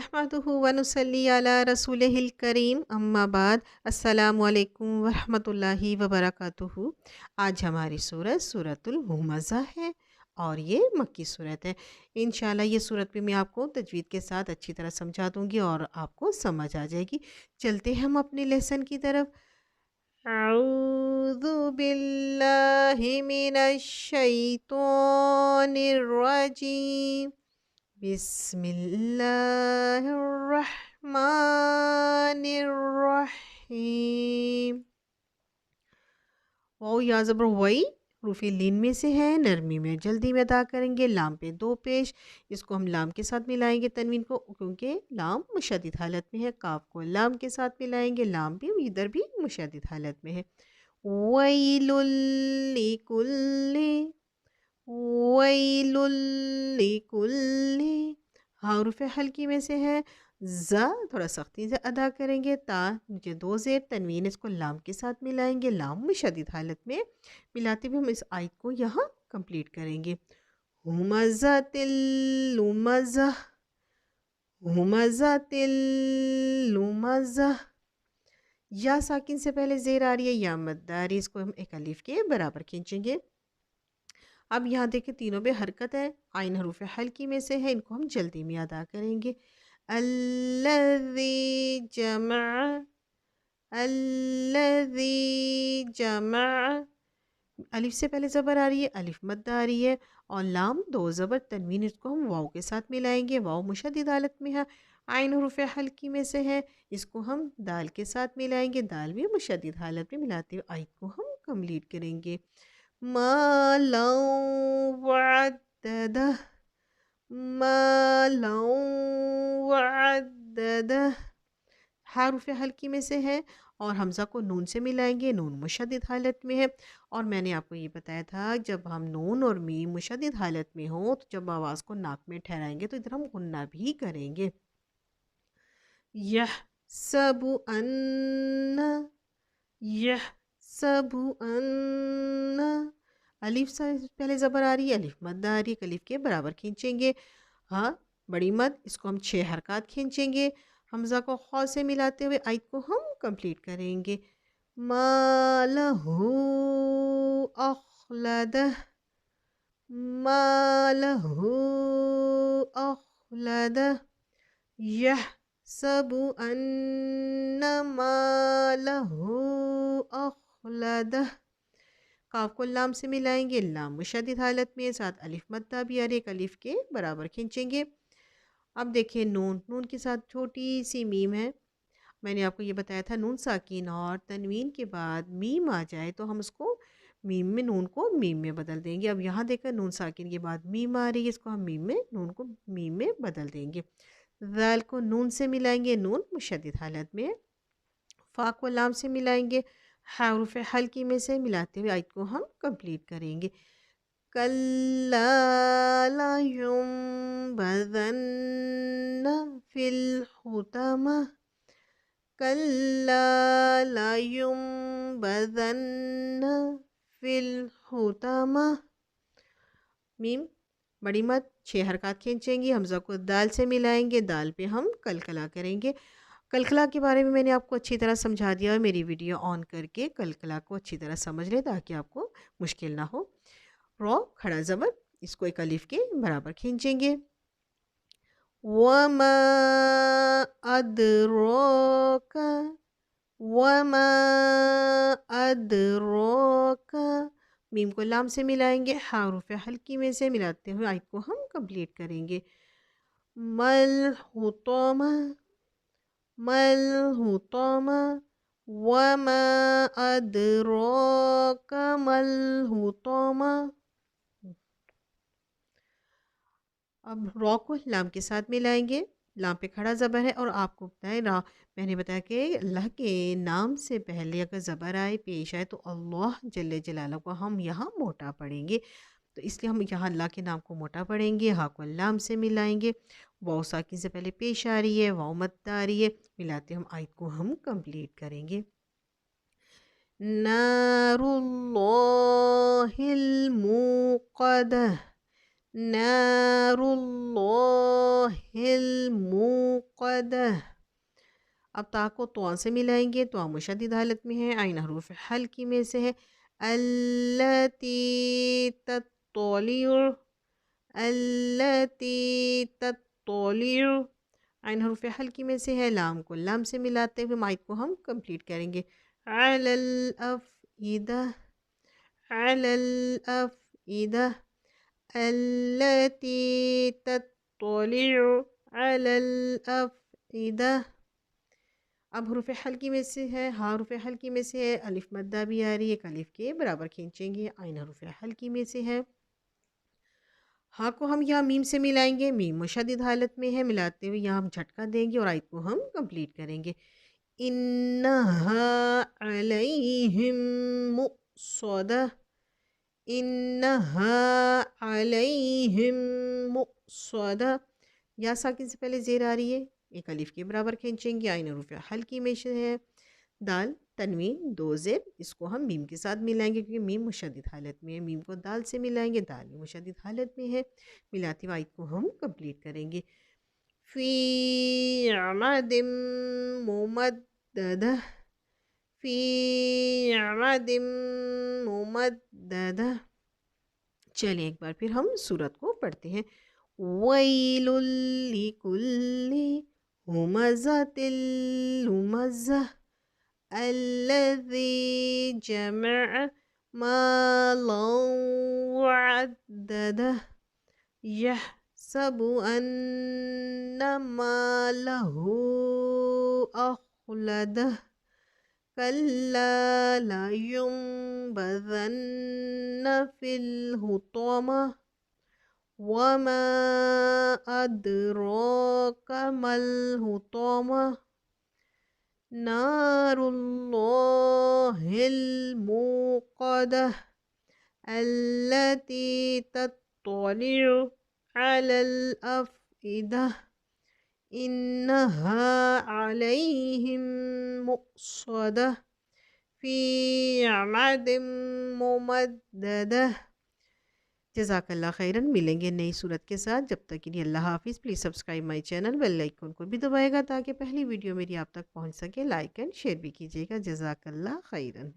नहमदुहु व नुसल्ली अला रसूलिहिल करीम अम्मा बाद अस्सलामु अलैकुम वरहमतुल्लाहि व बरकातुहू। आज हमारी सूरत सूरतुल हुमज़ा है और ये मक्की सूरत है। इंशाल्लाह ये सूरत भी मैं आपको तजवीद के साथ अच्छी तरह समझा दूंगी और आपको समझ आ जाएगी। चलते हैं हम अपने लेसन की तरफ। अऊज़ु बिल्लाहि मिनश शैतानिर रजीम। बिस्मिल्लाहिर्रहमानिर्रहीम। वाओ या ज़बर वई रूफ़ी लीन में से है, नरमी में जल्दी में अदा करेंगे। लाम पे दो पेश, इसको हम लाम के साथ मिलाएंगे तनवीन को, क्योंकि लाम मुशद्दिद हालत में है। काफ को लाम के साथ मिलाएंगे, लाम भी इधर भी मुशद्दिद हालत में है। वैलुल लिकुल्ली, वैलुल लिकुल्ली। हरूफ हल्की में से है। ज़ा थोड़ा सख्ती से अदा करेंगे। ता नीचे दो ज़ेर, तनवीन इसको लाम के साथ मिलाएंगे, लाम में शदीद हालत में मिलाते हुए हम इस आयत को यहाँ कंप्लीट करेंगे। हुमज़तिल लुमज़ह, हुमज़तिल लुमज़ह। या साकिन से पहले ज़ेर आ रही है, या मद्द आ रही है, इसको हम एक अलिफ के बराबर खींचेंगे। अब यहाँ देखिए तीनों में हरकत है, आइन हरूफ हल्की में से है, इनको हम जल्दी में अदा करेंगे। अल्लज़ी जमा, अल्लज़ी जमा। अलिफ से पहले ज़बर आ रही है, अलिफ मद्द आ रही है और लाम दो ज़बर तनवीन, इसको हम वाव के साथ मिलाएंगे। वाव मुशद्दिद हालत में है, आइन हरूफ हल्की में से है, इसको हम दाल के साथ मिलाएंगे। दाल भी मुशद्दिद हालत में मिलाते हुए आयत को हम कंप्लीट करेंगे। मालौ वअद्ददह, मालौ वअद्ददह। हारुफ हल्की में से है और हमज़ा को नून से मिलाएंगे। नून मुशद्दिद हालत में है और मैंने आपको ये बताया था जब हम नून और मीम मुशद्दिद हालत में हो तो जब आवाज़ को नाक में ठहराएंगे तो इधर हम गुन्ना भी करेंगे। यह सबु अन्ना, यह सबु अन्ना। अलिफ से पहले ज़बर आ रही है, अलिफ मद्द आ रही है, अलिफ के बराबर खींचेंगे। हाँ बड़ी मद, इसको हम 6 हरकत खींचेंगे। हमज़ा को खौ से मिलाते हुए आयत को हम कंप्लीट करेंगे। मालहू अखलदह, मालहू अखलदह। यह सबु अन्न मालहू अखलदह। काफ को लाम से मिलाएंगे, लाम मुशद्दिद हालत में, साथ अलिफ मद्दा भी आ रही है, अलिफ के बराबर खींचेंगे। अब देखिए नून, नून के साथ छोटी सी मीम है। मैंने आपको ये बताया था नून साकिन और तनवीन के बाद मीम आ जाए तो हम उसको मीम में, नून को मीम में बदल देंगे। अब यहाँ देखकर नून साकिन के बाद मीम आ रही है, इसको हम मीम में, नून को मीम में बदल देंगे। ज़ाल को नून से मिलाएंगे, नून मुशद्दिद हालत में। फ़ा को लाम से मिलाएंगे, हरूफ हल्की में से मिलाते हुए आयत को हम कंप्लीट करेंगे। कल्ला लायुंबज़न्ना फिल हुतमा, कल्ला लायुंबज़न्ना फिल हुतमा। मीम बड़ी मत 6 हरकत खींचेंगी। हमज़ा को दाल से मिलाएंगे, दाल पे हम कलकला करेंगे। कलकला के बारे में मैंने आपको अच्छी तरह समझा दिया है। मेरी वीडियो ऑन करके कलकला को अच्छी तरह समझ लें ताकि आपको मुश्किल ना हो। रॉ खड़ा ज़बर, इसको एक अलिफ के बराबर खींचेंगे। वमा अदरोका, वमा अदरोका। मीम को लाम से मिलाएंगे, हारूफ हल्की में से मिलाते हुए आयत को हम कंप्लीट करेंगे। मल हुतमा, मल हुतमा। वमा अदरोका मल हुतमा। अब रॉ को लाम के साथ मिलाएंगे, लाम पे खड़ा ज़बर है और आपको बताएं रा, मैंने बताया कि अल्लाह के नाम से पहले अगर ज़बर आए पेश आए तो अल्लाह जल्ले जलालह को हम यहाँ मोटा पढ़ेंगे। तो इसलिए हम यहाँ अल्लाह के नाम को मोटा पढ़ेंगे। हा को लाम से मिलाएंगे, वाव साकिन से पहले पेश आ रही है, वाव मद्द आ रही है, मिलाते हम आयत को हम कंप्लीट करेंगे। नारुल्लाहिल मुक़द्दा, نار اللہ الموقدہ. اب تا کو تو سے ملائیں گے. تو مشدد حالت میں ہے. عین حروف حلقی میں سے ہے. التی تطلع، التی تطلع. عین حروف حلقی میں سے ہے. لام کو لام سے ملاتے ہوئے مائد کو ہم کمپلیٹ کریں گے. علی الافئدہ، علی الافئدہ، التی تطلع علی الافئدہ. اب حروف حلقی میں سے ہے. ہاں حروف حلقی میں سے ہے. الف مدہ بھی آ رہی ہے. ایک الف کے برابر کھینچیں گے. عین حروف حلقی میں سے ہے. ہاں کو ہم یہاں میم سے ملائیں گے. میم مشدد حالت میں ہے. ملاتے ہوئے یہاں ہم جھٹکا دیں گے اور آیت کو ہم کمپلیٹ کریں گے. انہا علیہم مؤصدہ، انہا علیہم مؤصدہ. یا ساکن سے پہلے زیر آ رہی ہے. ایک الف کے برابر کھینچیں گے. عین حروف حلقی میں سے ہے. دال تنوین دو زیر، اس کو ہم میم کے ساتھ ملائیں گے کیونکہ میم مشدد حالت میں ہے. میم کو دال سے ملائیں گے. دال بھی مشدد حالت میں ہے. ملاتی ہوئے آیت کو ہم کمپلیٹ کریں گے. فی عمد ممددہ، فی عمد ممددہ. چلیں ایک بار پھر ہم سورت کو پڑھتے ہیں. ویل لکل ہمزۃ لمزہ الذی جمع مالا وعددہ یحسب ان مالہ اخلدہ کلا لینبذن فی الحطمہ وما ادراک ما الحطمہ نار اللہ الموقدہ التی تطلع علی الافئدہ انہا علیہم مؤصدہ فی عمد ممددہ. جزاک اللہ خیرن. ملیں گے نئی صورت کے ساتھ. جب تک کے لیے اللہ حافظ. Please subscribe my channel. Bell icon کو بھی دبائے گا تاکہ پہلی ویڈیو میری آپ تک پہنچ سکے. لائک اینڈ شیئر بھی کیجیے گا. جزاک اللہ خیرن.